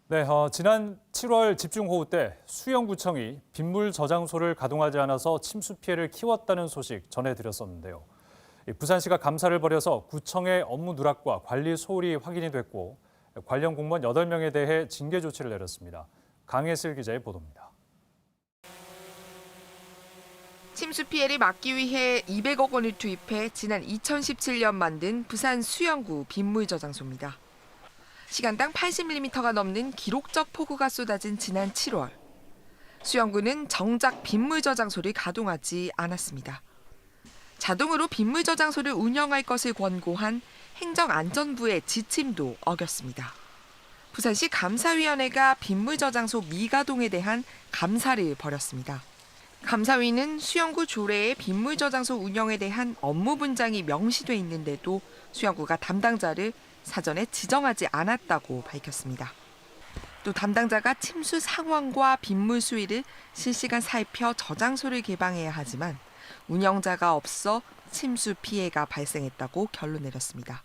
네, 지난 7월 집중호우 때 수영구청이 빗물 저장소를 가동하지 않아서 침수 피해를 키웠다는 소식 전해드렸었는데요. 부산시가 감사를 벌여서 구청의 업무 누락과 관리 소홀이 확인이 됐고 관련 공무원 8명에 대해 징계 조치를 내렸습니다. 강혜슬 기자의 보도입니다. 침수 피해를 막기 위해 200억 원을 투입해 지난 2017년 만든 부산 수영구 빗물 저장소입니다. 시간당 80mm가 넘는 기록적 폭우가 쏟아진 지난 7월. 수영구는 정작 빗물 저장소를 가동하지 않았습니다. 자동으로 빗물 저장소를 운영할 것을 권고한 행정안전부의 지침도 어겼습니다. 부산시 감사위원회가 빗물 저장소 미가동에 대한 감사를 벌였습니다. 감사위는 수영구 조례에 빗물 저장소 운영에 대한 업무 분장이 명시돼 있는데도 수영구가 담당자를 사전에 지정하지 않았다고 밝혔습니다. 또 담당자가 침수 상황과 빗물 수위를 실시간 살펴 저장소를 개방해야 하지만 운영자가 없어 침수 피해가 발생했다고 결론 내렸습니다.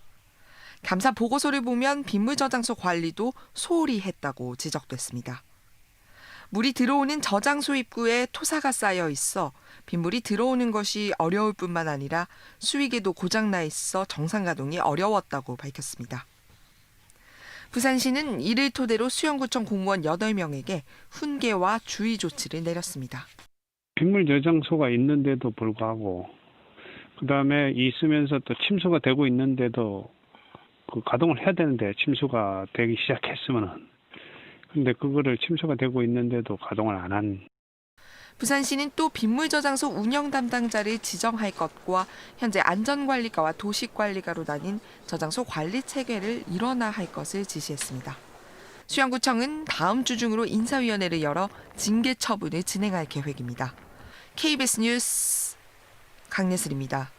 감사 보고서를 보면 빗물 저장소 관리도 소홀히 했다고 지적됐습니다. 물이 들어오는 저장소 입구에 토사가 쌓여 있어 빗물이 들어오는 것이 어려울 뿐만 아니라 수위계도 고장나 있어 정상 가동이 어려웠다고 밝혔습니다. 부산시는 이를 토대로 수영구청 공무원 8명에게 훈계와 주의 조치를 내렸습니다. 빗물 저장소가 있는데도 불구하고 그다음에 있으면서 또 침수가 되고 있는데도 가동을 해야 되는데 침수가 되기 시작했으면은 근데 그거를 침수가 되고 있는데도 가동을 안 한. 부산시는 또 빗물 저장소 운영 담당자를 지정할 것과 현재 안전관리과와 도시관리과로 나뉜 저장소 관리 체계를 일원화할 것을 지시했습니다. 수영구청은 다음 주 중으로 인사위원회를 열어 징계 처분을 진행할 계획입니다. KBS 뉴스 강예슬입니다.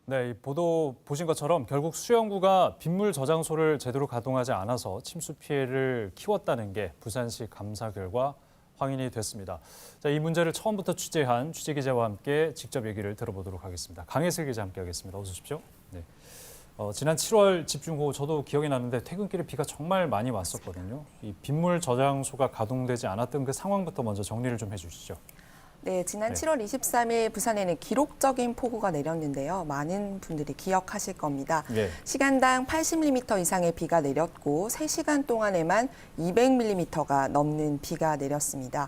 네, 이 보도 보신 것처럼 결국 수영구가 빗물 저장소를 제대로 가동하지 않아서 침수 피해를 키웠다는 게 부산시 감사 결과 확인이 됐습니다. 자, 이 문제를 처음부터 취재한 취재기자와 함께 직접 얘기를 들어보도록 하겠습니다. 강혜슬 기자 함께하겠습니다. 어서 오십시오. 네. 지난 7월 집중호우 저도 기억이 나는데 퇴근길에 비가 정말 많이 왔었거든요. 이 빗물 저장소가 가동되지 않았던 그 상황부터 먼저 정리를 좀 해주시죠. 네, 지난 7월 23일 부산에는 기록적인 폭우가 내렸는데요. 많은 분들이 기억하실 겁니다. 네. 시간당 80mm 이상의 비가 내렸고 3시간 동안에만 200mm가 넘는 비가 내렸습니다.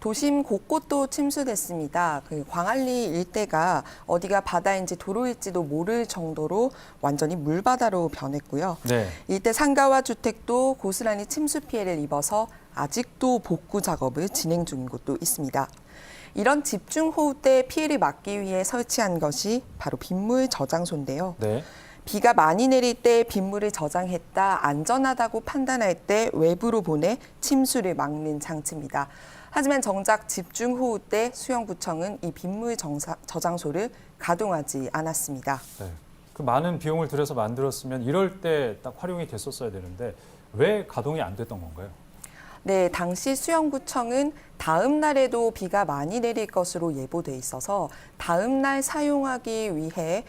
도심 곳곳도 침수됐습니다. 그 광안리 일대가 어디가 바다인지 도로일지도 모를 정도로 완전히 물바다로 변했고요. 네. 일대 상가와 주택도 고스란히 침수 피해를 입어서 아직도 복구 작업을 진행 중인 곳도 있습니다. 이런 집중호우 때 피해를 막기 위해 설치한 것이 바로 빗물 저장소인데요. 네. 비가 많이 내릴 때 빗물을 저장했다, 안전하다고 판단할 때 외부로 보내 침수를 막는 장치입니다. 하지만 정작 집중호우 때 수영구청은 이 빗물 저장소를 가동하지 않았습니다. 네. 그 많은 비용을 들여서 만들었으면 이럴 때 딱 활용이 됐었어야 되는데 왜 가동이 안 됐던 건가요? 네, 당시 수영구청은 다음 날에도 비가 많이 내릴 것으로 예보돼 있어서 다음 날 사용하기 위해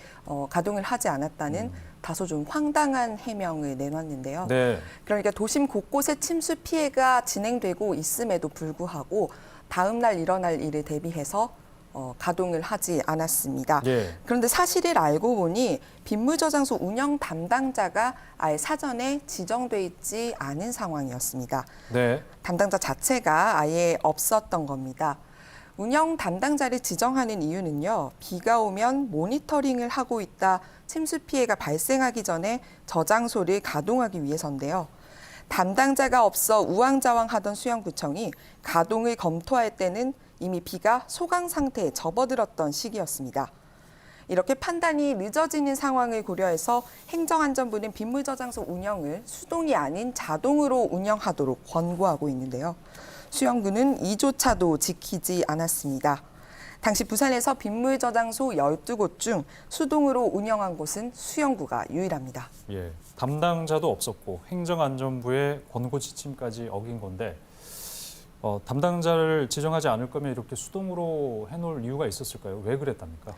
가동을 하지 않았다는 다소 좀 황당한 해명을 내놨는데요. 네. 그러니까 도심 곳곳에 침수 피해가 진행되고 있음에도 불구하고 다음 날 일어날 일을 대비해서 가동을 하지 않았습니다. 예. 그런데 사실을 알고 보니 빗물 저장소 운영 담당자가 아예 사전에 지정돼 있지 않은 상황이었습니다. 네. 담당자 자체가 아예 없었던 겁니다. 운영 담당자를 지정하는 이유는요, 비가 오면 모니터링을 하고 있다, 침수 피해가 발생하기 전에 저장소를 가동하기 위해서인데요. 담당자가 없어 우왕좌왕하던 수영구청이 가동을 검토할 때는 이미 비가 소강 상태에 접어들었던 시기였습니다. 이렇게 판단이 늦어지는 상황을 고려해서 행정안전부는 빗물 저장소 운영을 수동이 아닌 자동으로 운영하도록 권고하고 있는데요. 수영구는 이조차도 지키지 않았습니다. 당시 부산에서 빗물 저장소 12곳 중 수동으로 운영한 곳은 수영구가 유일합니다. 예. 담당자도 없었고 행정안전부의 권고 지침까지 어긴 건데 담당자를 지정하지 않을 거면 이렇게 수동으로 해놓을 이유가 있었을까요? 왜 그랬답니까?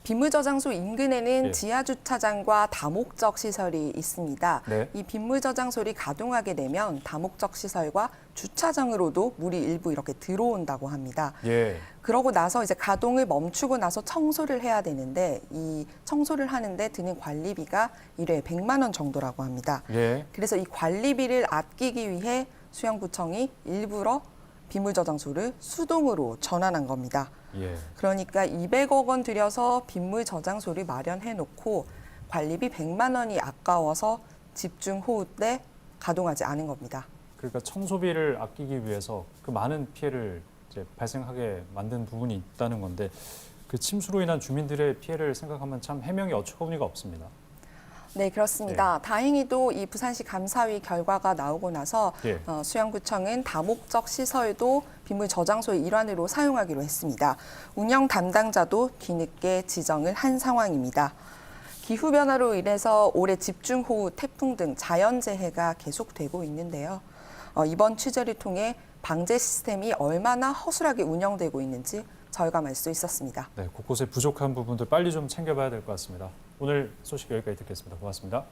빗물 저장소 인근에는 예. 지하 주차장과 다목적 시설이 있습니다. 네. 이 빗물 저장소를 가동하게 되면 다목적 시설과 주차장으로도 물이 일부 이렇게 들어온다고 합니다. 예. 그러고 나서 이제 가동을 멈추고 나서 청소를 해야 되는데 이 청소를 하는데 드는 관리비가 1회에 100만 원 정도라고 합니다. 예. 그래서 이 관리비를 아끼기 위해 수영구청이 일부러 빗물 저장소를 수동으로 전환한 겁니다. 예. 그러니까 200억 원 들여서 빗물 저장소를 마련해 놓고 관리비 100만 원이 아까워서 집중 호우 때 가동하지 않은 겁니다. 그러니까 청소비를 아끼기 위해서 그 많은 피해를 이제 발생하게 만든 부분이 있다는 건데 그 침수로 인한 주민들의 피해를 생각하면 참 해명이 어처구니가 없습니다. 네, 그렇습니다. 다행히도 이 부산시 감사위 결과가 나오고 나서 예. 수영구청은 다목적 시설도 빗물 저장소의 일환으로 사용하기로 했습니다. 운영 담당자도 뒤늦게 지정을 한 상황입니다. 기후변화로 인해서 올해 집중호우, 태풍 등 자연재해가 계속되고 있는데요. 이번 취재를 통해 방제 시스템이 얼마나 허술하게 운영되고 있는지 절감할 수 있었습니다. 네, 곳곳에 부족한 부분들 빨리 좀 챙겨봐야 될 것 같습니다. 오늘 소식 여기까지 듣겠습니다. 고맙습니다.